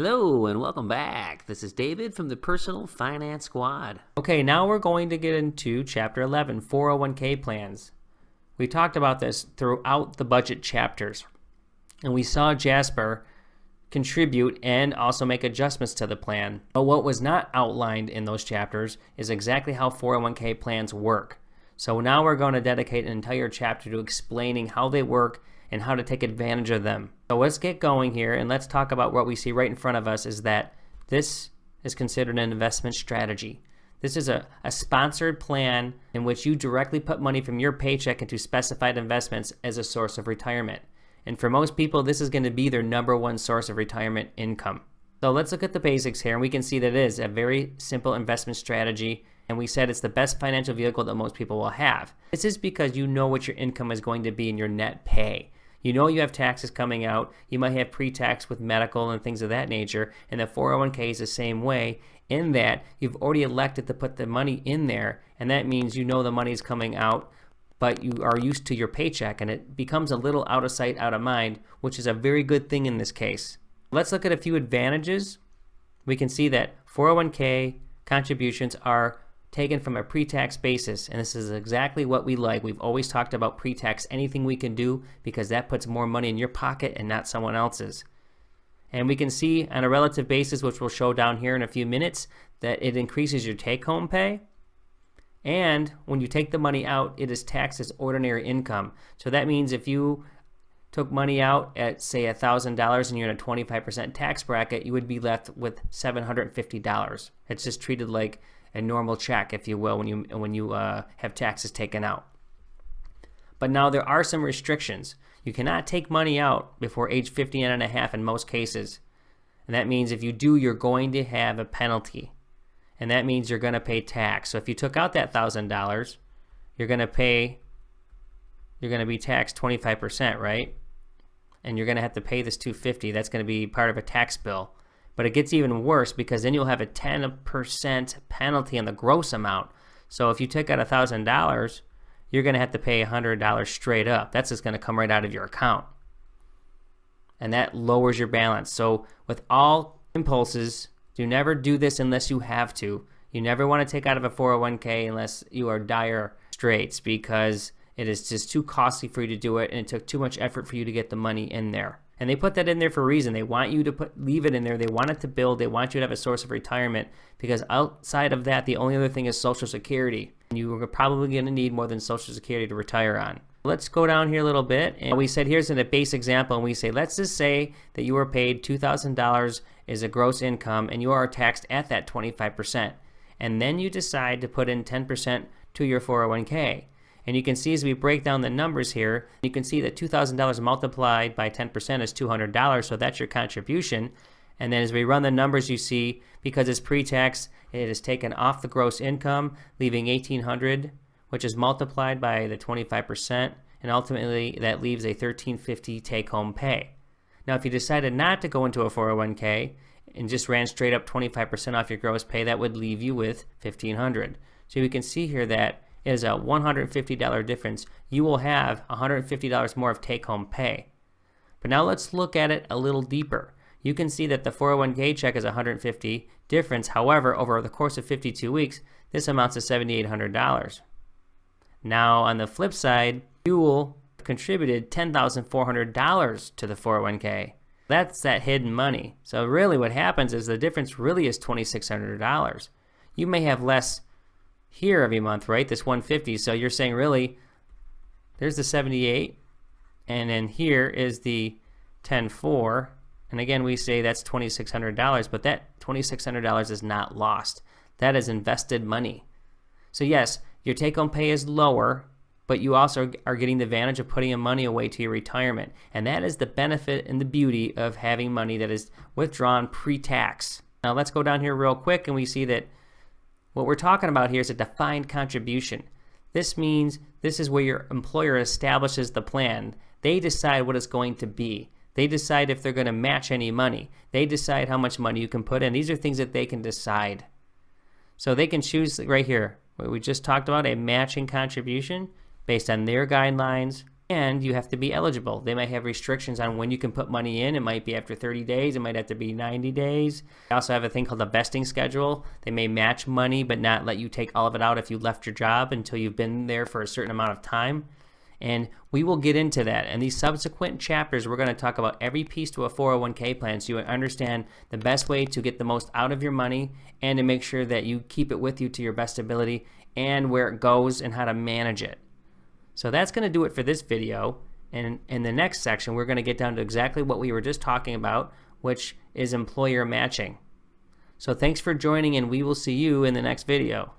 Hello and welcome back. This is David from the Personal Finance Squad. Okay, now we're going to get into Chapter 11, 401k plans. We talked about this throughout the budget chapters, and we saw Jasper contribute and also make adjustments to the plan. But what was not outlined in those chapters is exactly how 401k plans work. So now we're going to dedicate an entire chapter to explaining how they work and how to take advantage of them. So let's get going here and let's talk about what we see right in front of us is that this is considered an investment strategy. This is a sponsored plan in which you directly put money from your paycheck into specified investments as a source of retirement. And for most people, this is going to be their number one source of retirement income. So let's look at the basics here, and we can see that it is a very simple investment strategy, and we said it's the best financial vehicle that most people will have. This is because you know what your income is going to be in your net pay. You know you have taxes coming out, you might have pre-tax with medical and things of that nature, and the 401k is the same way in that you've already elected to put the money in there, and that means you know the money is coming out, but you are used to your paycheck, and it becomes a little out of sight, out of mind, which is a very good thing in this case. Let's look at a few advantages. We can see that 401k contributions are taken from a pre-tax basis, and this is exactly what we like. We've always talked about pre-tax, anything we can do, because that puts more money in your pocket and not someone else's. And we can see on a relative basis, which we'll show down here in a few minutes, that it increases your take-home pay. And when you take the money out, it is taxed as ordinary income. So that means if you took money out at, say, $1,000 and you're in a 25% tax bracket, you would be left with $750. It's just treated like a normal check, if you will, when you have taxes taken out. But now there are some restrictions. You cannot take money out before age 50 and a half in most cases. And that means if you do, you're going to have a penalty. And that means you're going to pay tax. So if you took out that $1,000, you're going to be taxed 25%, right? And you're going to have to pay this $250. That's going to be part of a tax bill. But it gets even worse because then you'll have a 10% penalty on the gross amount. So if you take out $1,000, you're going to have to pay $100 straight up. That's just going to come right out of your account. And that lowers your balance. So with all impulses, do never do this unless you have to. You never want to take out of a 401k unless you are dire straits, because it is just too costly for you to do it, and it took too much effort for you to get the money in there. And they put that in there for a reason. They want you to leave it in there. They want it to build. They want you to have a source of retirement, because outside of that, the only other thing is Social Security. And you are probably going to need more than Social Security to retire on. Let's go down here a little bit. And we said here's a base example. And we say, let's just say that you are paid $2,000 as a gross income, and you are taxed at that 25%. And then you decide to put in 10% to your 401k. And you can see as we break down the numbers here, you can see that $2,000 multiplied by 10% is $200, so that's your contribution. And then as we run the numbers, you see, because it's pre-tax, it is taken off the gross income, leaving $1,800, which is multiplied by the 25%, and ultimately that leaves a $1,350 take-home pay. Now, if you decided not to go into a 401k and just ran straight up 25% off your gross pay, that would leave you with $1,500. So you can see here that is a $150 difference. You will have $150 more of take-home pay. But now let's look at it a little deeper. You can see that the 401k check is $150 difference. However, over the course of 52 weeks, this amounts to $7,800. Now, on the flip side, you will have contributed $10,400 to the 401k. That's that hidden money. So really what happens is the difference really is $2,600. You may have less here every month, right? This 150. So you're saying really, there's the 78, and then here is the 10.4, and again we say that's $2,600, but that $2,600 is not lost. That is invested money. So yes, your take-home pay is lower, but you also are getting the advantage of putting your money away to your retirement, and that is the benefit and the beauty of having money that is withdrawn pre-tax. Now let's go down here real quick, and we see that what we're talking about here is a defined contribution. This means this is where your employer establishes the plan. They decide what it's going to be. They decide if they're going to match any money. They decide how much money you can put in. These are things that they can decide. So they can choose right here, what we just talked about, a matching contribution based on their guidelines, and you have to be eligible. They might have restrictions on when you can put money in. It might be after 30 days. It might have to be 90 days. They also have a thing called a vesting schedule. They may match money but not let you take all of it out if you left your job until you've been there for a certain amount of time. And we will get into that. In these subsequent chapters, we're going to talk about every piece to a 401k plan so you understand the best way to get the most out of your money and to make sure that you keep it with you to your best ability and where it goes and how to manage it. So that's going to do it for this video. And in the next section, we're going to get down to exactly what we were just talking about, which is employer matching. So thanks for joining, and we will see you in the next video.